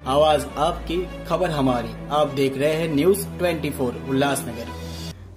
आवाज आपकी, खबर हमारी। आप देख रहे हैं न्यूज 24 उल्लासनगर।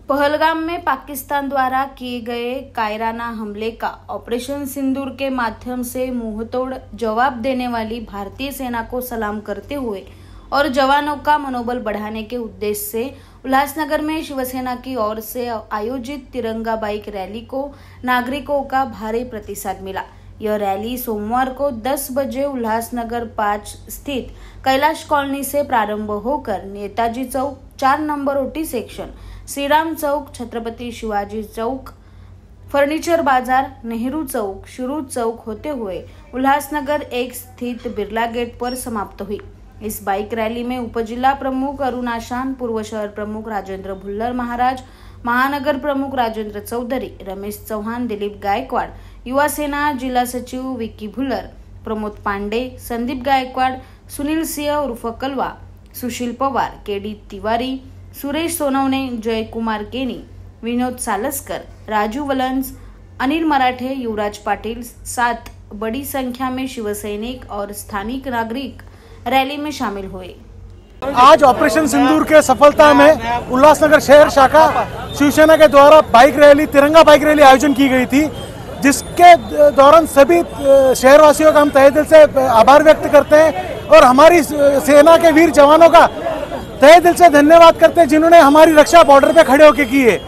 पहलगाम में पाकिस्तान द्वारा किए गए कायराना हमले का ऑपरेशन सिंदूर के माध्यम से मुंहतोड़ जवाब देने वाली भारतीय सेना को सलाम करते हुए और जवानों का मनोबल बढ़ाने के उद्देश्य से उल्लासनगर में शिवसेना की ओर से आयोजित तिरंगा बाइक रैली को नागरिकों का भारी प्रतिसाद मिला। यह रैली सोमवार को 10 बजे उल्लासनगर 5 स्थित कैलाश कॉलोनी से प्रारंभ होकर नेताजी चौक, 4 नंबर ओटी सेक्शन, श्रीराम चौक, छत्रपति शिवाजी चौक, फर्नीचर बाजार, नेहरू चौक, शुरू चौक होते हुए उल्लासनगर 1 स्थित बिरला गेट पर समाप्त हुई। इस बाइक रैली में उपजिला प्रमुख अरुण आशान, पूर्व शहर प्रमुख राजेंद्र भुल्लर महाराज, महानगर प्रमुख राजेंद्र चौधरी, रमेश चौहान, दिलीप गायकवाड़, युवा सेना जिला सचिव विक्की भुल्लर, प्रमोद पांडे, संदीप गायकवाड़, सुनील सिंह उर्फ कलवा, सुशील पवार, केडी तिवारी, सुरेश सोनवणे, जय कुमार केनी, विनोद सालस्कर, राजू वलंस, अनिल मराठे, युवराज पाटिल साथ बड़ी संख्या में शिवसैनिक और स्थानिक नागरिक रैली में शामिल हुए। आज ऑपरेशन सिंदूर के सफलता में उल्लासनगर शहर शाखा शिवसेना के द्वारा बाइक रैली, तिरंगा बाइक रैली आयोजन की गई थी, जिसके दौरान सभी शहरवासियों का हम तहे दिल से आभार व्यक्त करते हैं और हमारी सेना के वीर जवानों का तहे दिल से धन्यवाद करते हैं, जिन्होंने हमारी रक्षा बॉर्डर पे खड़े होकर की है।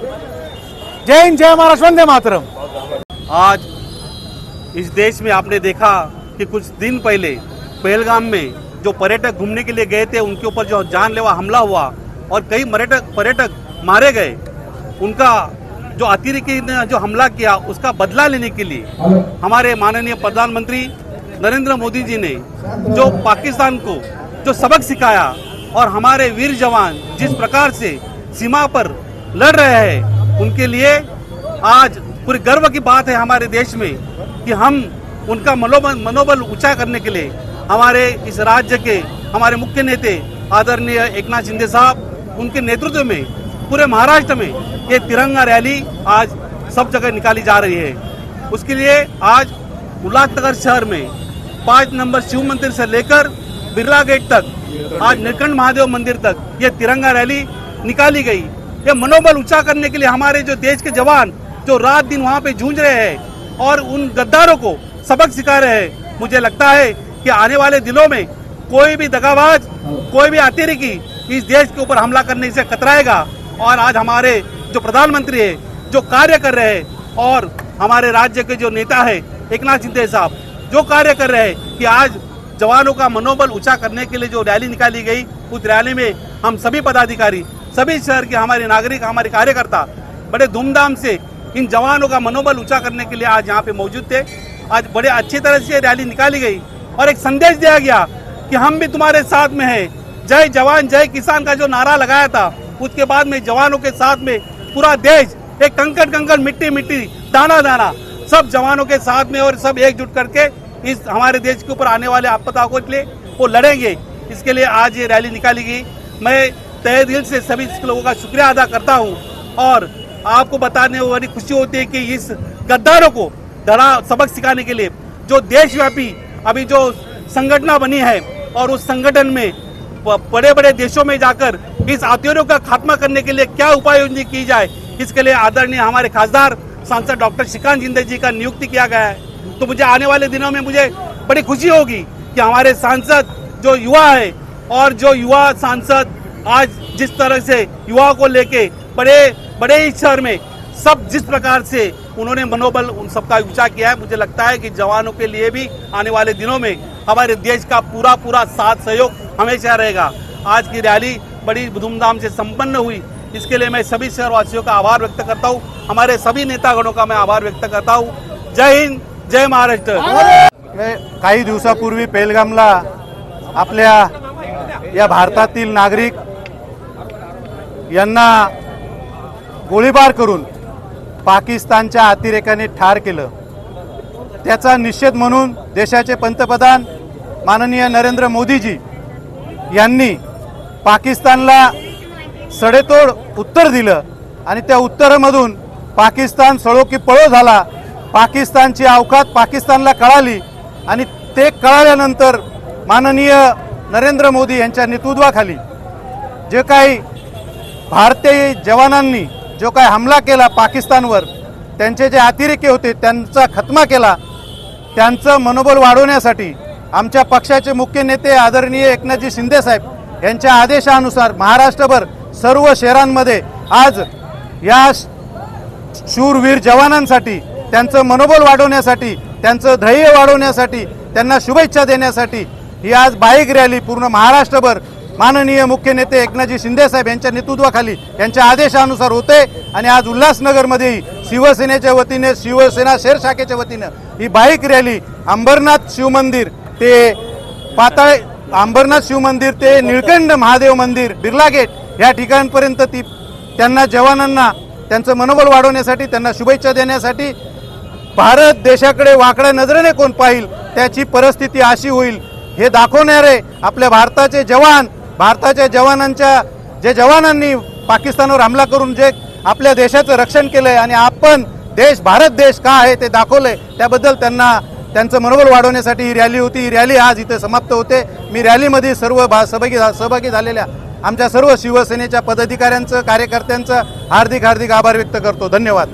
जय हिंद, जय महाराष्ट्र, वंदे मातरम। आज इस देश में आपने देखा कि कुछ दिन पहले पहलगाम में जो पर्यटक घूमने के लिए गए थे, उनके ऊपर जो जानलेवा हमला हुआ और कई पर्यटक मारे गए, उनका जो अतिरेकी ने जो हमला किया उसका बदला लेने के लिए हमारे माननीय प्रधानमंत्री नरेंद्र मोदी जी ने जो पाकिस्तान को जो सबक सिखाया और हमारे वीर जवान जिस प्रकार से सीमा पर लड़ रहे हैं, उनके लिए आज पूरे गर्व की बात है हमारे देश में कि हम उनका मनोबल ऊंचा करने के लिए हमारे इस राज्य के हमारे मुख्य नेता आदरणीय एकनाथ शिंदे साहब, उनके नेतृत्व में पूरे महाराष्ट्र में ये तिरंगा रैली आज सब जगह निकाली जा रही है। उसके लिए आज उल्लासनगर शहर में 5 नंबर शिव मंदिर से लेकर बिरला गेट तक, आज नीलकंठ महादेव मंदिर तक ये तिरंगा रैली निकाली गई। ये मनोबल ऊंचा करने के लिए हमारे जो देश के जवान जो रात दिन वहाँ पे जूझ रहे हैं और उन गद्दारों को सबक सिखा रहे हैं। मुझे लगता है कि आने वाले दिनों में कोई भी दगाबाज, कोई भी अतिरेकी इस देश के ऊपर हमला करने से कतराएगा। और आज हमारे जो प्रधानमंत्री है जो कार्य कर रहे हैं और हमारे राज्य के जो नेता है एकनाथ शिंदे साहब जो कार्य कर रहे हैं कि आज जवानों का मनोबल ऊंचा करने के लिए जो रैली निकाली गई, उस रैली में हम सभी पदाधिकारी, सभी शहर के हमारे नागरिक, हमारे कार्यकर्ता बड़े धूमधाम से इन जवानों का मनोबल ऊंचा करने के लिए आज यहाँ पे मौजूद थे। आज बड़े अच्छी तरह से रैली निकाली गई और एक संदेश दिया गया कि हम भी तुम्हारे साथ में हैं। जय जवान जय किसान का जो नारा लगाया था, उसके बाद में जवानों के साथ में पूरा देश एक कंकड़ मिट्टी मिट्टी, दाना दाना सब जवानों के साथ में और सब एकजुट करके इस हमारे देश के ऊपर आने वाले आपदाओं के लिए वो लड़ेंगे। इसके लिए आज ये रैली निकाली गई। मैं तहे दिल से सभी लोगों का शुक्रिया अदा करता हूँ और आपको बताने में बड़ी खुशी होती है कि इस गद्दारों को सबक सिखाने के लिए जो देशव्यापी अभी जो संगठन बनी है और उस संगठन में बड़े बड़े देशों में जाकर इस अत्याचारों का खात्मा करने के लिए क्या उपाय योजना की जाए, इसके लिए आदरणीय हमारे खासदार सांसद डॉक्टर श्रीकांत शिंदे जी का नियुक्ति किया गया है। तो मुझे आने वाले दिनों में मुझे बड़ी खुशी होगी कि हमारे सांसद जो युवा है और जो युवा सांसद आज जिस तरह से युवाओं को लेके बड़े ही शहर में सब जिस प्रकार से उन्होंने मनोबल उन सबका ऊंचा किया है, मुझे लगता है कि जवानों के लिए भी आने वाले दिनों में हमारे देश का पूरा साथ सहयोग हमेशा रहेगा। आज की रैली बड़ी धूमधाम से संपन्न हुई, इसके लिए मैं सभी शहरवासियों का आभार व्यक्त करता हूँ, हमारे सभी नेतागणों का मैं आभार व्यक्त करता हूँ। जय हिंद, जय महाराष्ट्र। काही दिवसापूर्वी पहलगामला आपल्या या भारतातील नागरिक यांना गोळीबार करून पाकिस्तानच्या अतिरेकाने ठार केलं। त्याचा निषेध म्हणून देशाचे पंतप्रधान माननीय नरेंद्र मोदीजी यांनी पाकिस्तानला सडेतोड उत्तर दिलं आणि त्या उत्तरामधून पाकिस्तान सळो की पळो झाला। पाकिस्तानची अवकात पाकिस्तानला कळाली आणि ते कळाल्यानंतर माननीय नरेंद्र मोदी यांच्या नेतृत्वाखाली जे काही भारतीय जवानांनी जो काही हमला केला पाकिस्तानवर, त्यांचे जे अतिरेकी होते त्यांचा खात्मा केला, त्यांचं मनोबल वाढवण्यासाठी आमच्या पक्षाचे मुख्य नेते आदरणीय एकनाथजी शिंदे साहेब यांच्या आदेशानुसार महाराष्ट्रभर सर्व शहरांमध्ये आज या शूरवीर जवानांसाठी, त्यांचं मनोबल वाढवण्यासाठी, त्यांचं धैर्य वाढवण्यासाठी, त्यांना शुभेच्छा देण्यासाठी ही आज बाईक रॅली पूर्ण महाराष्ट्रभर माननीय मुख्य नेते एकनाथजी शिंदे साहेब यांच्या नेतृत्वाखाली यांच्या आदेशानुसार होते। आणि आज उल्हासनगरमध्येही शिवसेनेच्या वतीने, शिवसेना शहर शाखेच्या वतीने ही बाईक रॅली अंबरनाथ शिवमंदिर ते पाताळ, अंबरनाथ शिवमंदिर ते निळकंठ महादेव मंदिर, बिर्ला गेट या ठिकाणपर्यंत ती त्यांना जवानांना त्यांचं मनोबल वाढवण्यासाठी, त्यांना शुभेच्छा देण्यासाठी, भारत देशाकडे वाकड्या नजरेने कोण पाहिल त्याची परिस्थिती अशी होईल हे दाखवणारे आपल्या भारताचे जवान, भारताच्या जवानांच्या जे जवानांनी पाकिस्तानवर हमला करून जे आपल्या देशाचं रक्षण केलंय आणि आपण देश, भारत देश का आहे ते दाखवलंय, त्याबद्दल त्यांना त्यांचं मनोबल वाढवण्यासाठी ही रॅली होती। ही रॅली आज इथे समाप्त होते। मी रॅलीमध्ये सर्व सहभागी झालेल्या आमच्या सर्व शिवसेनेच्या पदाधिकाऱ्यांचं, कार्यकर्त्यांचं हार्दिक आभार व्यक्त करतो। धन्यवाद।